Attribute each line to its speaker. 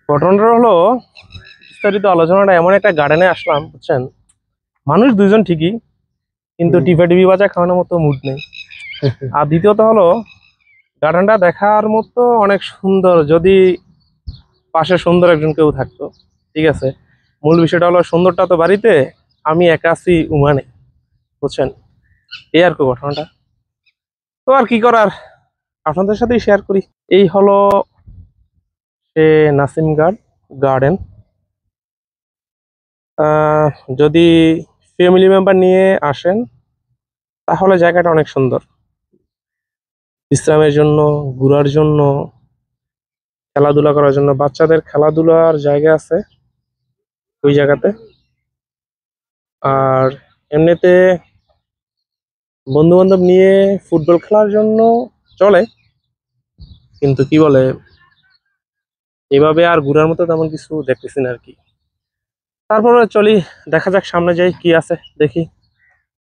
Speaker 1: ঘটনাটা হলো, বিস্তারিত আলোচনাটা এমন একটা গার্ডেনে আসলাম, বুঝছেন? মানুষ দুইজন ঠিকই, কিন্তু টিভি টিভি বাজা খাওয়ানোর মতো মুড নেই। আর দ্বিতীয়ত হলো, গার্ডেনটা দেখার মতো অনেক সুন্দর, যদি পাশে সুন্দর একজন কেউ থাকতো। ঠিক আছে, মূল বিষয়টা হলো সুন্দরটা তো বাড়িতে, আমি একা আছি উমানে, বুঝছেন? এই আর কি ঘটনাটা। তো আর কি করার, আপনাদের সাথেই শেয়ার করি। এই হলো সে নাসিম গার্ডেন। আহ, যদি ফ্যামিলি মেম্বার নিয়ে আসেন তাহলে জায়গাটা অনেক সুন্দর, বিশ্রামের জন্য, ঘোরার জন্য, খেলাধুলা করার জন্য। বাচ্চাদের খেলাধুলার জায়গা আছে ওই জায়গাতে। আর এমনিতে বন্ধু বান্ধব নিয়ে ফুটবল খেলার জন্য চলে, কিন্তু কি বলে, এভাবে আর ঘোরার মতো তেমন কিছু দেখতেছি না আর কি। তারপরে চলি, দেখা যাক সামনে যাই কি আছে দেখি।